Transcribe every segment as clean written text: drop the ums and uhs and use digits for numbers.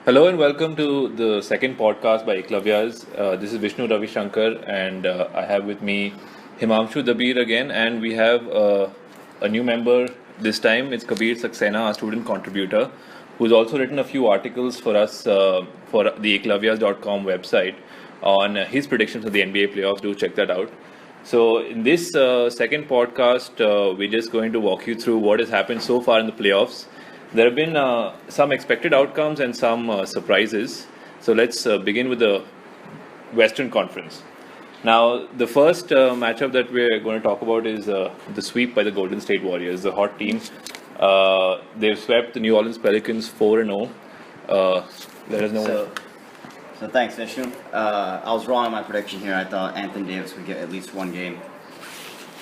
Hello and welcome to the second podcast by Ekalavyas. This is Vishnu, Ravi, Shankar, and I have with me Himamshu, Dabir again, and we have a new member this time. It's Kabir Saxena, a student contributor, who's also written a few articles for us for the Ekalavyas.com website on his predictions of the NBA playoffs. Do check that out. So in this second podcast, we're just going to walk you through what has happened so far in the playoffs. There have been some expected outcomes and some surprises. So let's begin with the Western Conference. Now, the first matchup that we're going to talk about is the sweep by the Golden State Warriors, the hot team. They've swept the New Orleans Pelicans 4-0. Let us know. So thanks, Vishnu. I was wrong on my prediction here. I thought Anthony Davis would get at least one game,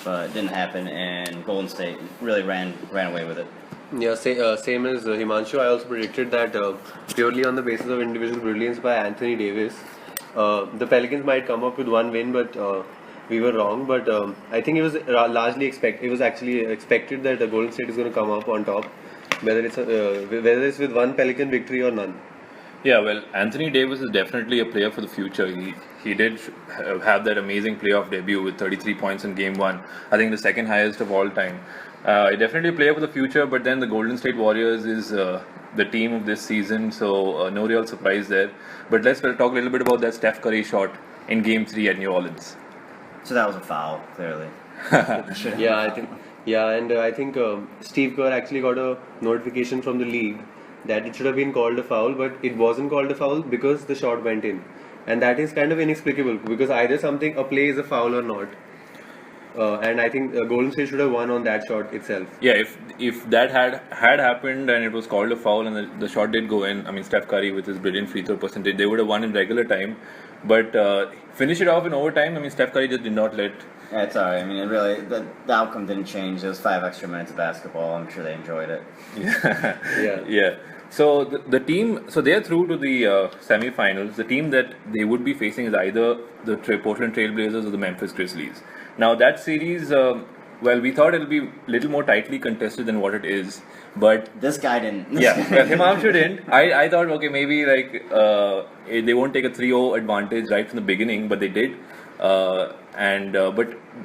but it didn't happen, and Golden State really ran away with it. Yeah, same as Himanshu. I also predicted that purely on the basis of individual brilliance by Anthony Davis, the Pelicans might come up with one win, but we were wrong. But I think it was largely expected. It was actually expected that the Golden State is going to come up on top, whether it's with one Pelican victory or none. Yeah, well, Anthony Davis is definitely a player for the future. He did have that amazing playoff debut with 33 points in Game 1. I think the second highest of all time. Definitely a player for the future, but then the Golden State Warriors is the team of this season, so no real surprise there. But let's talk a little bit about that Steph Curry shot in Game 3 at New Orleans. So that was a foul, clearly. I think Steve Kerr actually got a notification from the league that it should have been called a foul, but it wasn't called a foul because the shot went in, and that is kind of inexplicable because either a play is a foul or not. And I think Golden State should have won on that shot itself. Yeah, if that had happened and it was called a foul and the shot did go in, I mean Steph Curry with his brilliant free throw percentage, they would have won in regular time. But finish it off in overtime. I mean Steph Curry just did not let. Yeah, it's alright. I mean, the outcome didn't change. It was 5 extra minutes of basketball. I'm sure they enjoyed it. Yeah. So the team, so they are through to the semi-finals. The team that they would be facing is either the Portland Trailblazers or the Memphis Grizzlies. Now that series, we thought it'll be a little more tightly contested than what it is, but This guy didn't. yeah, well, Himamshu didn't. I thought, okay, maybe they won't take a 3-0 advantage right from the beginning, but they did. But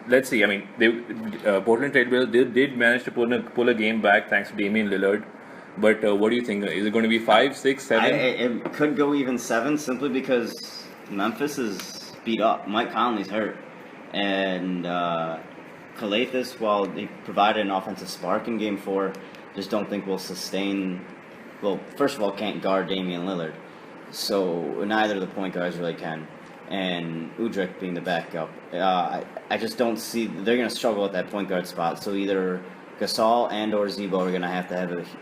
let's see. I mean, Portland Trailblazers did manage to pull a game back thanks to Damian Lillard. But what do you think? Is it going to be 5, 6, 7? It could go even 7 simply because Memphis is beat up. Mike Conley's hurt. And Kalathis, while he provided an offensive spark in Game 4, just don't think will sustain. Well, first of all, can't guard Damian Lillard. So neither of the point guards really can. And Udrih being the backup. I just don't see. They're going to struggle at that point guard spot. So either Gasol and or Zebo are going to have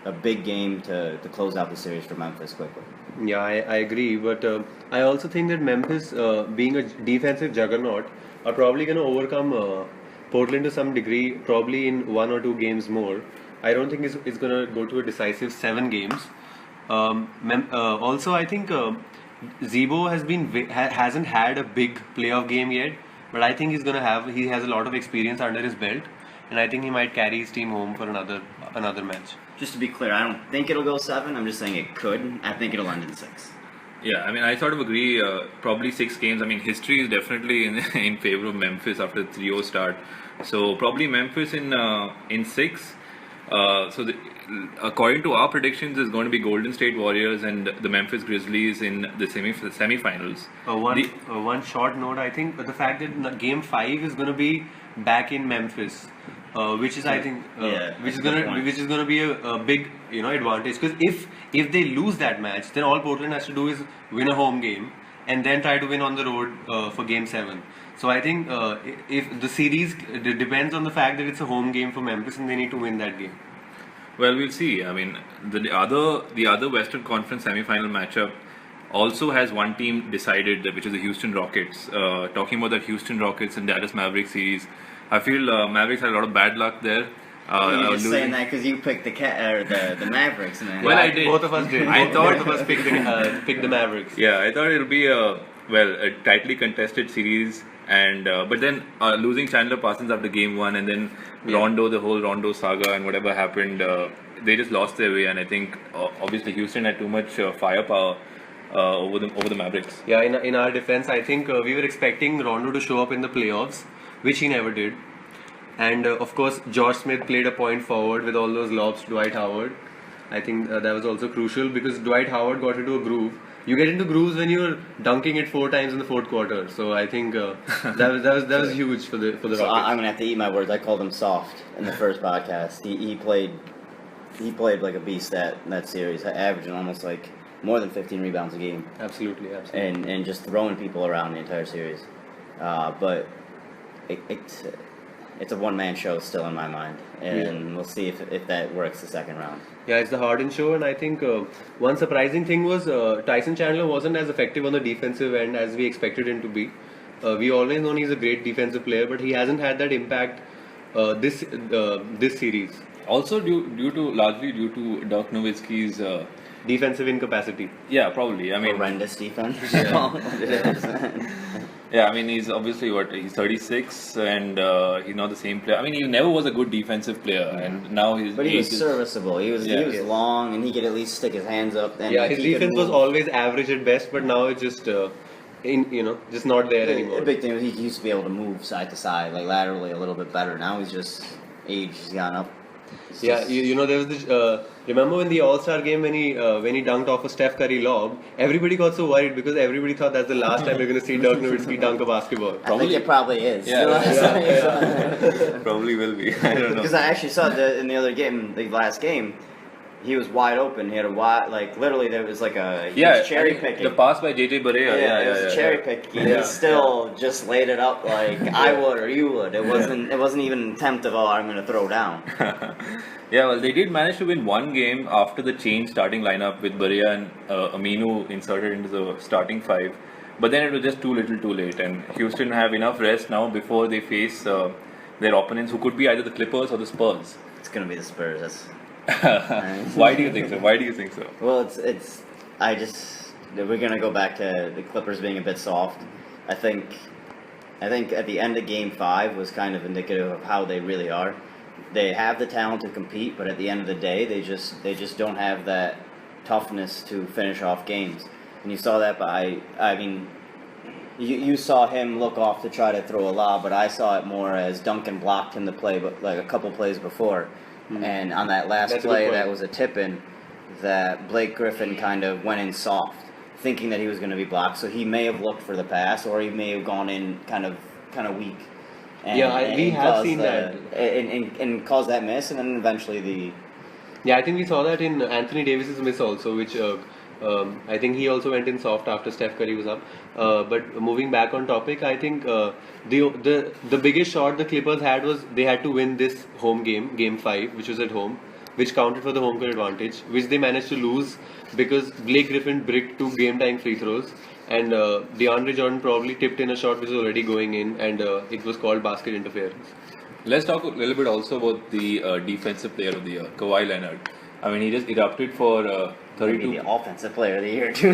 a big game to close out the series for Memphis quickly. Yeah, I agree, but I also think that Memphis, being a defensive juggernaut, are probably going to overcome Portland to some degree, probably in 1 or 2 games more. I don't think it's going to go to a decisive 7 games. Also, I think Zebo hasn't had a big playoff game yet, but I think he has a lot of experience under his belt, and I think he might carry his team home for another match. Just to be clear, I don't think it'll go 7. I'm just saying it could. I think it'll end in 6. Yeah, I mean, I sort of agree. Probably 6 games. I mean, history is definitely in favor of Memphis after the 3-0 start. So probably Memphis in 6. According to our predictions, is going to be Golden State Warriors and the Memphis Grizzlies in the semi-finals. One short note, I think the fact that Game 5 is going to be back in Memphis, which is going to be a big advantage, because if they lose that match, then all Portland has to do is win a home game and then try to win on the road for Game 7. So I think if the series depends on the fact that it's a home game for Memphis and they need to win that game. Well, we'll see. I mean, the other Western Conference semi-final matchup also has one team decided, which is the Houston Rockets. Talking about the Houston Rockets and Dallas Mavericks series, I feel Mavericks had a lot of bad luck there. You're just saying that because you picked the Mavericks, man. Well, I did. Both of us did. Both of us picked the Mavericks. Yeah, I thought it'll be a tightly contested series, and but then losing Chandler Parsons after Game 1, and then Rondo, the whole Rondo saga, and whatever happened, they just lost their way, and I think obviously Houston had too much firepower over the Mavericks. Yeah, in our defense, I think we were expecting Rondo to show up in the playoffs, which he never did. And of course, Josh Smith played a point forward with all those lobs to Dwight Howard. I think that was also crucial because Dwight Howard got into a groove. You get into grooves when you're dunking it 4 times in the fourth quarter. So I think that was huge for the Rockets. I'm gonna have to eat my words. I called him soft in the first podcast. He played like a beast that series, averaging almost like more than 15 rebounds a game. Absolutely. And just throwing people around the entire series. But it's a one-man show still in my mind, and we'll see if that works the second round. Yeah, it's the Harden show, and I think one surprising thing was Tyson Chandler wasn't as effective on the defensive end as we expected him to be. We always known he's a great defensive player, but he hasn't had that impact this series. Also largely due to Dirk Nowitzki's defensive incapacity. Yeah, probably. I mean, horrendous defense. Yeah, I mean, he's obviously he's 36 and he's not the same player. I mean, he never was a good defensive player, and now he's. But he was serviceable. He was long, and he could at least stick his hands up. And his defense was always average at best, but now it's just just not there anymore. The big thing was he used to be able to move side to side, like laterally a little bit better. Now he's just age has gone up. There was this. Remember when the All-Star game when he dunked off a Steph Curry lob? Everybody got so worried because everybody thought that's the last time we're going to see Dirk Nowitzki dunk a basketball. I think it probably is. Probably will be. I don't know. Because I actually saw in the other game, the last game, he was wide open. He had literally there was like he was cherry picking. The pass by JJ Barea. It was cherry picking. He still just laid it up like I would or you would. It wasn't even an attempt of I'm going to throw down. Yeah, well, they did manage to win one game after the change starting lineup with Barea and Aminu inserted into the starting 5. But then it was just too little too late, and Houston have enough rest now before they face their opponents, who could be either the Clippers or the Spurs. It's going to be the Spurs. Why do you think so? Well, we're gonna go back to the Clippers being a bit soft. I think at the end of Game 5 was kind of indicative of how they really are. They have the talent to compete, but at the end of the day, they just don't have that toughness to finish off games. And you saw that you saw him look off to try to throw a lob, but I saw it more as Duncan blocked him to play, but like a couple plays before. And on that last play, that was a tip-in that Blake Griffin kind of went in soft, thinking that he was going to be blocked. So he may have looked for the pass, or he may have gone in kind of weak. We have seen that. And caused that miss, and then eventually I think we saw that in Anthony Davis's miss also, which I think he also went in soft after Steph Curry was up. But moving back on topic, I think the biggest shot the Clippers had was they had to win this home game, Game 5, which was at home, which counted for the home court advantage, which they managed to lose because Blake Griffin bricked 2 game-tying free throws, and DeAndre Jordan probably tipped in a shot which was already going in, and it was called basket interference. Let's talk a little bit also about the defensive player of the year, Kawhi Leonard. I mean, he just erupted for 32. Maybe the offensive player of the year too.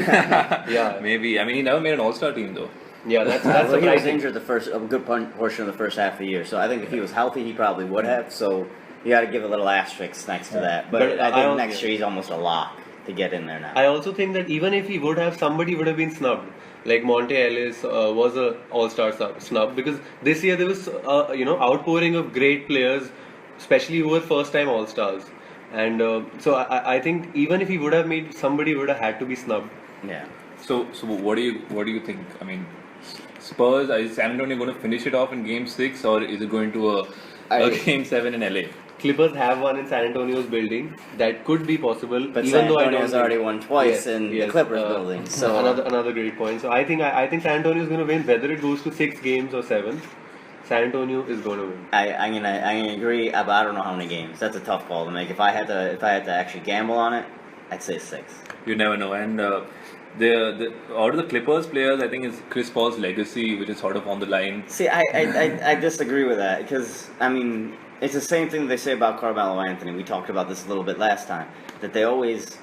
Maybe. I mean, he never made an All-Star team though. Yeah, that's he was injured a good portion of the first half of the year. So I think if he was healthy, he probably would have. So you got to give a little asterisk next to that. But I think next year he's almost a lock to get in there now. I also think that even if he would have, somebody would have been snubbed. Like Monte Ellis was a All-Star snub because this year there was outpouring of great players, especially who were first-time All-Stars. And so I think even if he would have made, somebody would have had to be snubbed. Yeah. So what do you think? I mean, Spurs, is San Antonio going to finish it off in Game 6, or is it going to a Game 7 in LA? Clippers have one in San Antonio's building. That could be possible. But even San Antonio's already won twice in the Clippers building. So another great point. So I think San Antonio is going to win, whether it goes to 6 games or 7. San Antonio is going to win. I'm gonna agree, but I don't know how many games. That's a tough call to make. If I had to actually gamble on it, I'd say 6. You never know. And the out of the Clippers players, I think it's Chris Paul's legacy, which is sort of on the line. See, I disagree with that because I mean it's the same thing that they say about Carmelo Anthony. We talked about this a little bit last time, that they always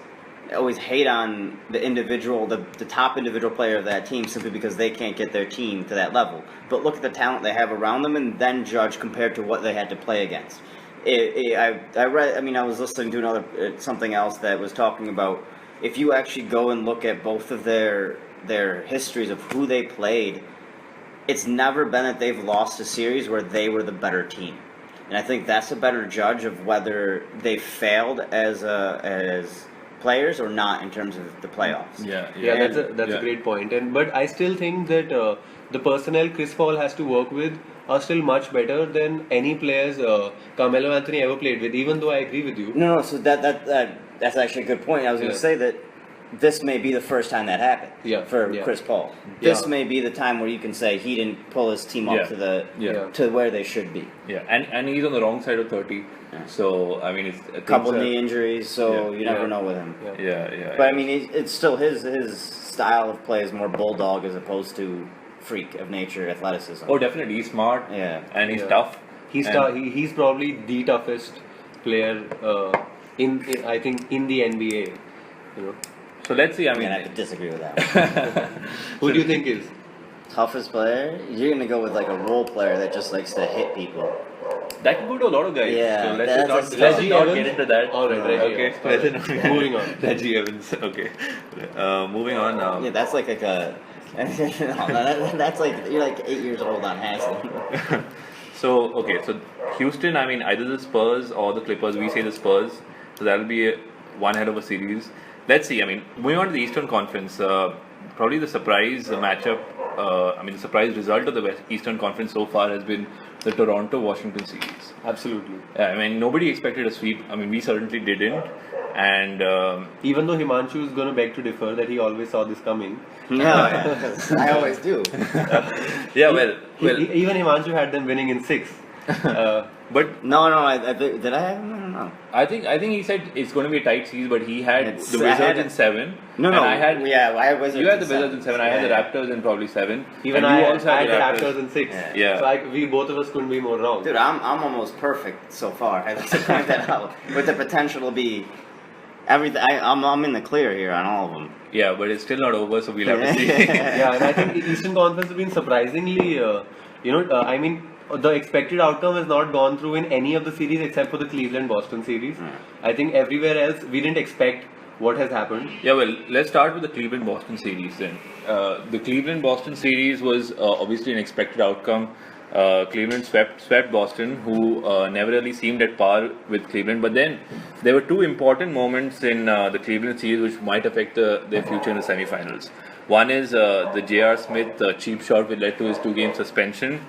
hate on the individual, the top individual player of that team simply because they can't get their team to that level. But look at the talent they have around them and then judge compared to what they had to play against. I read. I mean, I was listening to something else that was talking about if you actually go and look at both of their histories of who they played, it's never been that they've lost a series where they were the better team, and I think that's a better judge of whether they failed as players or not in terms of the playoffs. Yeah, that's a great point. But I still think that the personnel Chris Paul has to work with are still much better than any players Carmelo Anthony ever played with. Even though I agree with you. No. So that's actually a good point. I was going to say that this may be the first time that happened for Chris Paul. This may be the time where you can say he didn't pull his team up to where they should be. Yeah, and he's on the wrong side of 30. So I mean, it's a couple knee injuries, so you never know with him. Yeah. But I mean, it's still his style of play is more bulldog as opposed to freak of nature athleticism. Oh, definitely, he's smart. And he's tough. He's probably the toughest player I think in the NBA. You know. So let's see. I mean, I could disagree with that. Who do you think is toughest player? You're gonna go with like a role player that just likes to hit people. That can go to a lot of guys. Yeah, so let's not get into that. All right. Okay. Moving on. Reggie Evans. Okay. Moving on. Yeah, that's like a. That's like you're like 8 years old on Haslem. So Houston. I mean, either the Spurs or the Clippers. We say the Spurs. So that'll be one head of a series. Let's see. I mean, moving on to the Eastern Conference. Probably the surprise matchup. The surprise result of the Eastern Conference so far has been the Toronto-Washington series. Absolutely. I mean, nobody expected a sweep. I mean, we certainly didn't. And even though Himamshu is going to beg to differ that he always saw this coming. I always do. Even Himamshu had them winning in 6. But no. Did I have him? I don't know. I think he said it's going to be a tight series, but he had the Wizards in 7. No. I had Wizards. You had the Wizards in 7. I had the Raptors in probably 7. Even I had the Raptors in 6. Yeah. So we both of us couldn't be more wrong. Dude, I'm almost perfect so far. I'd like to point that out. With the potential to be everything. I'm in the clear here on all of them. Yeah, but it's still not over, so we'll have to see. And I think the Eastern Conference has been surprisingly, the expected outcome has not gone through in any of the series except for the Cleveland-Boston series. I think everywhere else we didn't expect what has happened. Yeah, well, let's start with the Cleveland-Boston series then. The Cleveland-Boston series was obviously an expected outcome. Cleveland swept Boston, who never really seemed at par with Cleveland. But then there were two important moments in the Cleveland series which might affect their future in the semifinals. One is the J.R. Smith cheap shot which led to his 2-game suspension,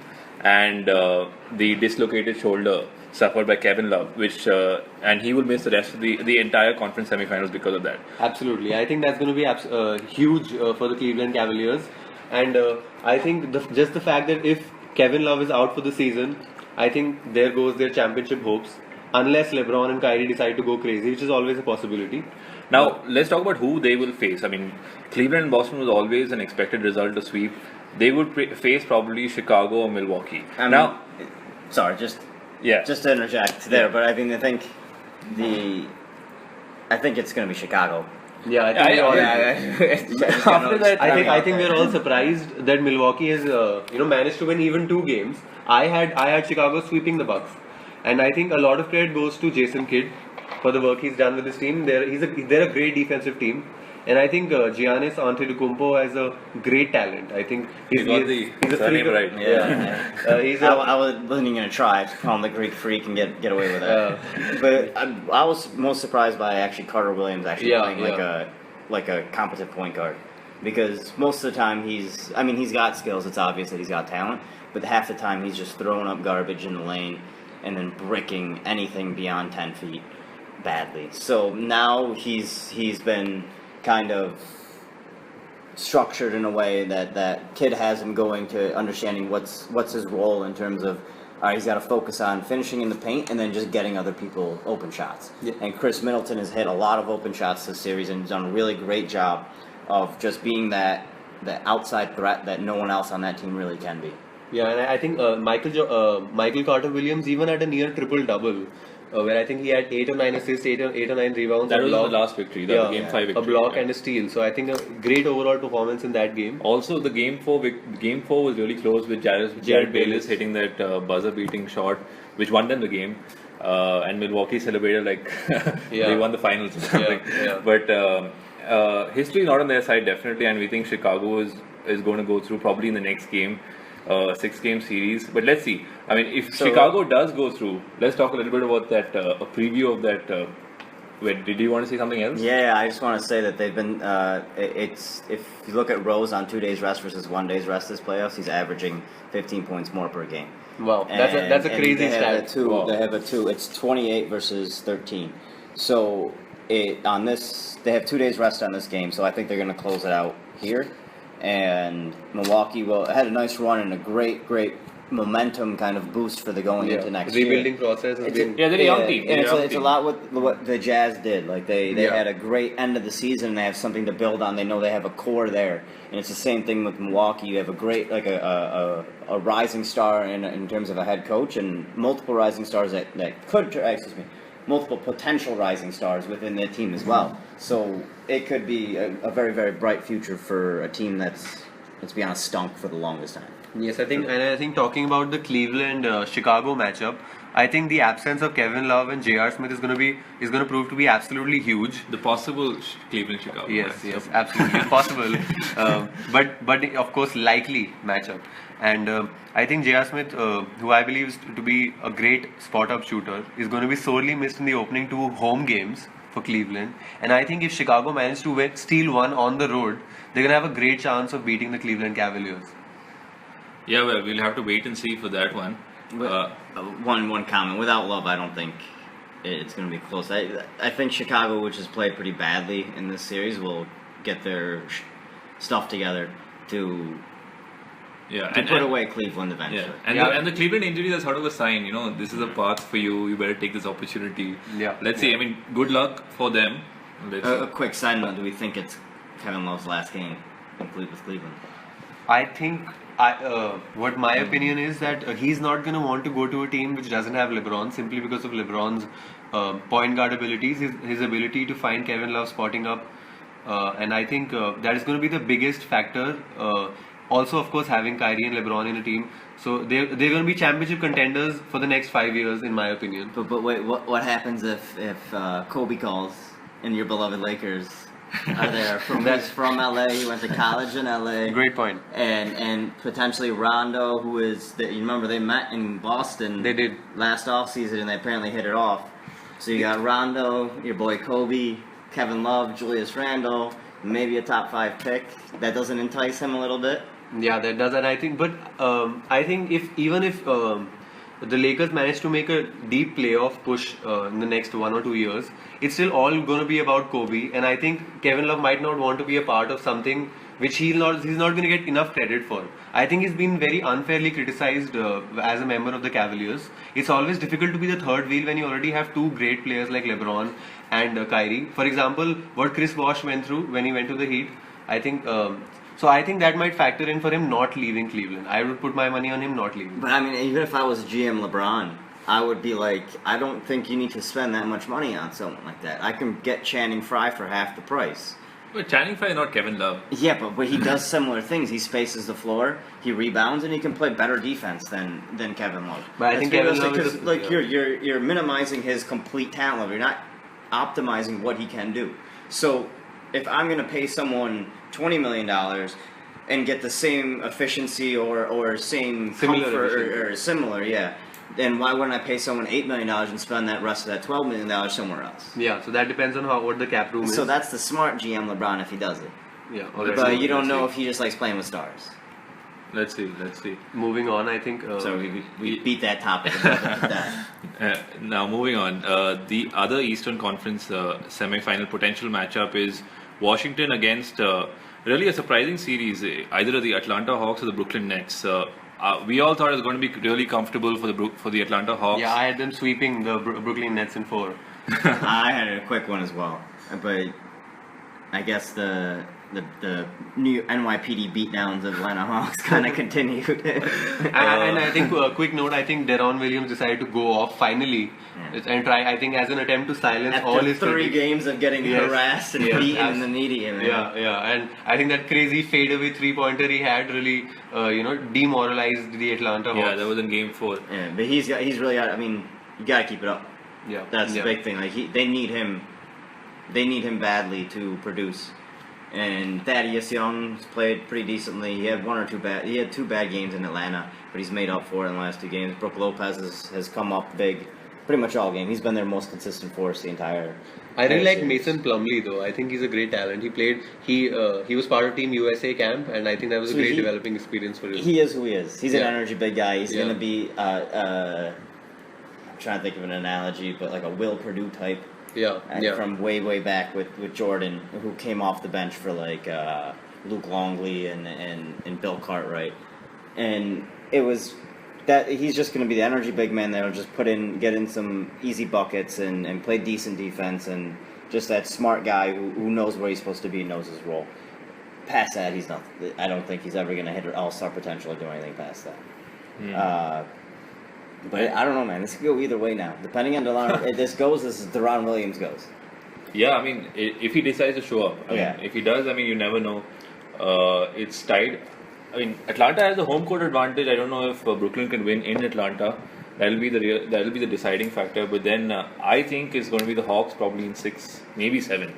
and the dislocated shoulder suffered by Kevin Love, and he will miss the rest of the entire conference semifinals because of that. Absolutely, I think that's going to be huge for the Cleveland Cavaliers, and I think just the fact that if Kevin Love is out for the season, I think there goes their championship hopes, unless LeBron and Kyrie decide to go crazy, which is always a possibility. Now, let's talk about who they will face. I mean, Cleveland and Boston was always an expected result to sweep. They would face probably Chicago or Milwaukee. Just to interject there, but I mean, I think it's going to be Chicago. Yeah, I think we're all surprised that Milwaukee has managed to win even 2 games. I had Chicago sweeping the Bucks, and I think a lot of credit goes to Jason Kidd for the work he's done with his team. They're a great defensive team, and I think Giannis Antetokounmpo has a great talent. I think he's a freak, right? I wasn't even gonna try to call him the Greek freak and get away with it. But I was most surprised by actually Carter Williams playing like a competent point guard, because most of the time he's got skills. It's obvious that he's got talent, but half the time he's just throwing up garbage in the lane and then bricking anything beyond 10 feet badly. So now he's been kind of structured in a way that Kid has him going to understanding what's his role in terms of, all right, he's got to focus on finishing in the paint and then just getting other people open shots. Yeah. And Chris Middleton has hit a lot of open shots this series and done a really great job of just being that outside threat that no one else on that team really can be. Yeah, and I think Michael Carter Williams even had a near triple-double, where I think he had 8 or 9 assists, 8 or 9 rebounds. That was the last victory, the Game 5 victory. A block and a steal. So I think a great overall performance in that game. Also, the Game 4 was really close with Jared Bayless hitting that buzzer-beating shot, which won them the game. and Milwaukee celebrated like they won the finals or something. But history is not on their side definitely, and we think Chicago is going to go through probably in the next game. 6-game series, but let's see. I mean, if Chicago does go through, let's talk a little bit about that. A preview of that. Wait, did you want to say something else? Yeah, I just want to say that they've been. It's if you look at Rose on 2 days rest versus 1 day's rest this playoffs, he's averaging 15 points more per game. Wow, that's a crazy stat. They have a two. It's 28 versus 13. So they have 2 days rest on this game. So I think they're going to close it out here. And Milwaukee had a nice run and a great momentum kind of boost for the going into next rebuilding year. process. They're a young team. And it's a lot what the Jazz did. Like they had a great end of the season and they have something to build on. They know they have a core there. And it's the same thing with Milwaukee. You have a great a rising star in terms of a head coach and multiple rising stars that could multiple potential rising stars within their team as well. So it could be a very, very bright future for a team that's, let's be honest, stunk for the longest time. Yes, I think talking about the Cleveland Chicago matchup, I think the absence of Kevin Love and J.R. Smith is going to prove to be absolutely huge. The possible Cleveland Chicago. Yes, absolutely possible. But of course likely matchup. And I think J.R. Smith, who I believe is to be a great spot-up shooter, is going to be sorely missed in the opening 2 home games for Cleveland. And I think if Chicago manages to steal one on the road, they're going to have a great chance of beating the Cleveland Cavaliers. Yeah, well, we'll have to wait and see for that one. One comment. Without Love, I don't think it's going to be close. I think Chicago, which has played pretty badly in this series, will get their stuff together to put away Cleveland eventually. Yeah. And the Cleveland injury is sort of a sign, this is a path for you. You better take this opportunity. Yeah. Let's see. I mean, good luck for them. A quick side note: do we think it's Kevin Love's last game with Cleveland? I think what my opinion is that he's not going to want to go to a team which doesn't have LeBron simply because of LeBron's point guard abilities, his ability to find Kevin Love spotting up, and I think that is going to be the biggest factor. Also, of course, having Kyrie and LeBron in a team, so they're going to be championship contenders for the next 5 years, in my opinion. But wait, what happens if Kobe calls and your beloved Lakers are there from LA? He went to college in LA. Great point. And potentially Rondo, who is you remember they met in Boston. They did last offseason, and they apparently hit it off. So you got Rondo, your boy Kobe, Kevin Love, Julius Randle, maybe a top 5 pick. That doesn't entice him a little bit. Yeah, that does, and I think, but I think if the Lakers manage to make a deep playoff push in the next 1 or 2 years, it's still all going to be about Kobe, and I think Kevin Love might not want to be a part of something which he's not going to get enough credit for. I think he's been very unfairly criticized as a member of the Cavaliers. It's always difficult to be the third wheel when you already have 2 great players like LeBron and Kyrie. For example, what Chris Bosh went through when he went to the Heat, I think. So I think that might factor in for him not leaving Cleveland. I would put my money on him not leaving. But I mean, even if I was GM LeBron, I would be like, I don't think you need to spend that much money on someone like that. I can get Channing Frye for half the price. But Channing Frye is not Kevin Love. Yeah, but he does similar things. He spaces the floor, he rebounds, and he can play better defense than Kevin Love. But I think Kevin Love is you're minimizing his complete talent level. You're not optimizing what he can do. So if I'm going to pay someone $20 million and get the same efficiency or same comfort or similar, then why wouldn't I pay someone $8 million and spend that rest of that $12 million somewhere else? Yeah, so that depends on what the cap room is. So that's the smart GM LeBron if he does it. Yeah, but you don't know if he just likes playing with stars. Let's see. Moving on, I think. So we beat that topic. Now moving on, the other Eastern Conference semi-final potential matchup is Washington against really a surprising series, either the Atlanta Hawks or the Brooklyn Nets. We all thought it was going to be really comfortable for the Atlanta Hawks. Yeah, I had them sweeping the Brooklyn Nets in 4. I had a quick one as well, but I guess the new NYPD beatdowns of Atlanta Hawks kind of continued. And I think a quick note, I think Deron Williams decided to go off finally and try, I think, as an attempt to silence all his 3 games of getting harassed and beaten in the media. Yeah, and I think that crazy fadeaway 3-pointer he had really, demoralized the Atlanta Hawks. Yeah, that was in Game 4. Yeah, but he's really. I mean, you gotta keep it up. Yeah. That's the big thing. Like they need him badly to produce. And Thaddeus Young's played pretty decently. He had two bad games in Atlanta, but he's made up for it in the last 2 games. Brook Lopez has come up big pretty much all game. He's been their most consistent force the entire. I really like Mason Plumlee though. I think he's a great talent. He played. He was part of Team USA camp, and I think that was a great developing experience for him. He is who he is. He's an energy big guy. He's going to be. I'm trying to think of an analogy, but like a Will Perdue type. From way back with Jordan, who came off the bench for like Luke Longley and Bill Cartwright, and it was that he's just going to be the energy big man that'll just get in some easy buckets and play decent defense, and just that smart guy who knows where he's supposed to be and knows his role. Past that, he's not. I don't think he's ever going to hit all-star potential or do anything past that. But I don't know, man. This could go either way now. Depending on if Deron Williams goes. Yeah, I mean, if he decides to show up. I mean, if he does, I mean, you never know. It's tied. I mean, Atlanta has a home court advantage. I don't know if Brooklyn can win in Atlanta. That'll be the deciding factor. But then I think it's going to be the Hawks probably in 6, maybe 7.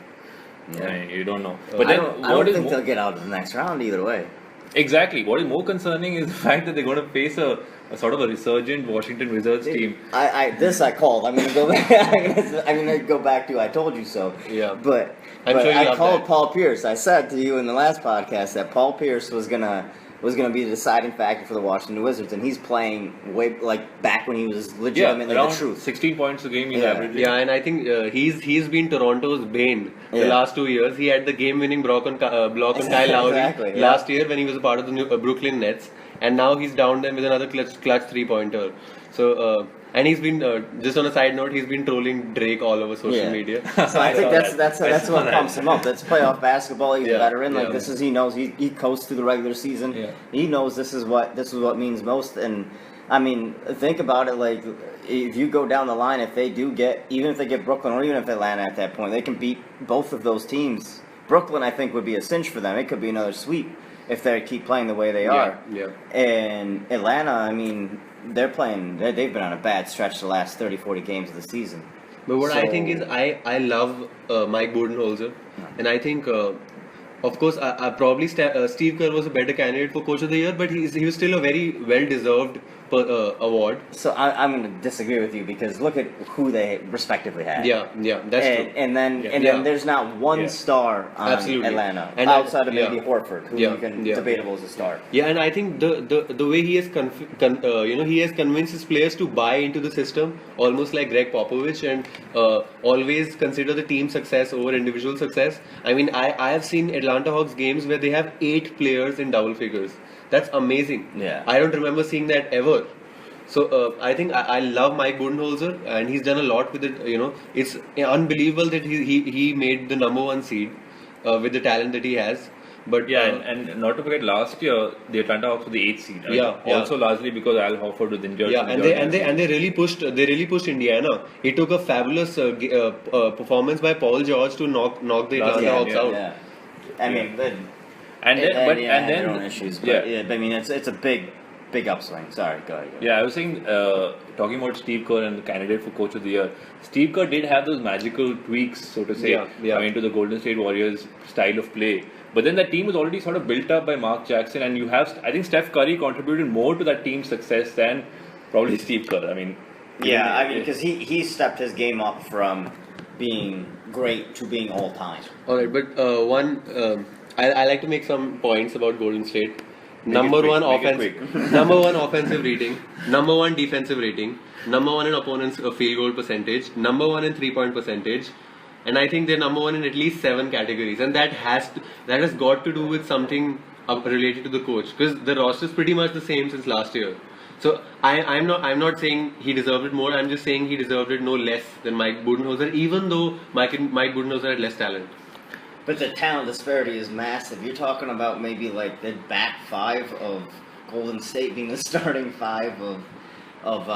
Yeah. I mean, you don't know. But I don't think they'll get out of the next round either way. Exactly. What is more concerning is the fact that they're going to face a sort of a resurgent Washington Wizards team. I called. I'm going to go back. I'm going to go back to I told you so. Yeah. But I called Paul Pierce. I said to you in the last podcast that Paul Pierce was going to be the deciding factor for the Washington Wizards, and he's playing way back when he was legitimately the truth. 16 points a game he's averaging. Yeah, and I think he's been Toronto's bane the last 2 years. He had the game-winning block on Kyle Lowry last year when he was a part of the Brooklyn Nets, and now he's down them with another clutch 3-pointer. So. And he's been just on a side note, he's been trolling Drake all over social media. So I think that's what pumps him up. That's playoff basketball. He's a veteran. Like this is he knows he coasts through the regular season. Yeah. He knows this is what means most. And I mean, think about it. Like if you go down the line, if they get Brooklyn or even if Atlanta at that point, they can beat both of those teams. Brooklyn, I think, would be a cinch for them. It could be another sweep if they keep playing the way they are. Yeah. And Atlanta, I mean. They've been on a bad stretch the last 30, 40 games of the season. But what I think is, I love Mike Budenholzer. And I think, of course, probably Steve Kerr was a better candidate for Coach of the Year, but he was still a very well-deserved award. So I'm going to disagree with you because look at who they respectively had. Yeah, that's true. And then there's not one star on Atlanta outside of maybe Horford, who you can debatable as a star. Yeah, and I think the way he has he has convinced his players to buy into the system, almost like Greg Popovich, and always consider the team success over individual success. I mean, I have seen Atlanta Hawks games where they have 8 players in double figures. That's amazing. Yeah. I don't remember seeing that ever. So I think I love Mike Budenholzer, and he's done a lot with it. It's unbelievable that he made the number 1 seed with the talent that he has. But and not to forget, last year the Atlanta Hawks were the 8th seed. Right? Also largely because Al Horford was injured. Yeah, and they really pushed Indiana. It took a fabulous performance by Paul George to knock the Atlanta Hawks out. Yeah. I mean, and then their own issues. But I mean, it's a big upswing. Sorry, go ahead. Yeah, I was saying, talking about Steve Kerr and the candidate for Coach of the Year. Steve Kerr did have those magical tweaks, so to say, to the Golden State Warriors style of play. But then that team was already sort of built up by Mark Jackson, and I think Steph Curry contributed more to that team's success than probably Steve Kerr. I mean, because he stepped his game up from being great to being all time. All right, but I like to make some points about Golden State. Number one offensive rating, number 1 defensive rating, number 1 in opponent's field goal percentage, number 1 in 3-point percentage, and I think they're number 1 in at least 7 categories, and that has got to do with something related to the coach, because the roster is pretty much the same since last year. So I'm not saying he deserved it more. I'm just saying he deserved it no less than Mike Budenholzer, even though Mike Budenholzer had less talent. But the talent disparity is massive. You're talking about maybe like the back 5 of Golden State being the starting 5 of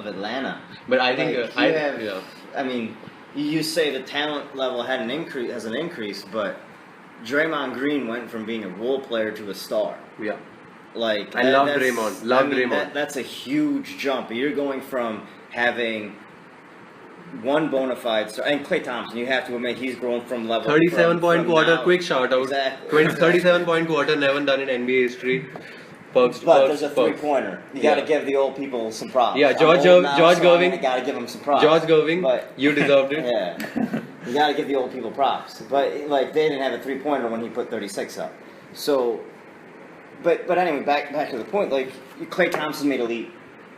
Atlanta. But I think I mean, you say the talent level has an increase, but Draymond Green went from being a role player to a star. Yeah. Like I love Draymond. Draymond. That's a huge jump. You're going from having one bona fide star, and Klay Thompson, you have to admit he's grown from level. 37-point quarter, now. quick shout out. Exactly. 37-point quarter, never done in NBA history. But there's a three-pointer. You got to give the old people some props. Yeah, George Gerving. You got to give them some props. George Gerving, but, you deserved it. Yeah, you got to give the old people props. But like they didn't have a three-pointer when he put 36 up. So, but anyway, back to the point. Like Klay Thompson made elite,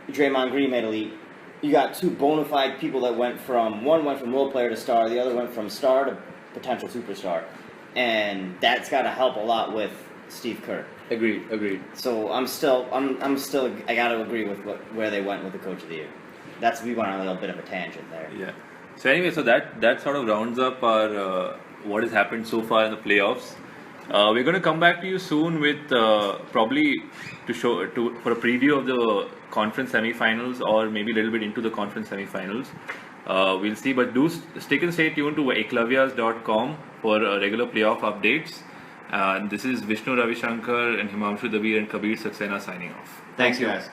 Draymond Green made elite. You got two bona fide people that went from role player to star, the other went from star to potential superstar, and that's got to help a lot with Steve Kerr. Agreed. So I got to agree with where they went with the coach of the year. We went on a little bit of a tangent there. Yeah. So anyway, so that sort of rounds up our what has happened so far in the playoffs. We're going to come back to you soon with probably for a preview of the conference semi-finals or maybe a little bit into the conference semi-finals. We'll see, but do stay tuned to Ekalavyas.com for regular playoff updates. This is Vishnu, Ravi, Shankar, and Himamshu, Dabir, and Kabir Saxena signing off. Thanks, guys.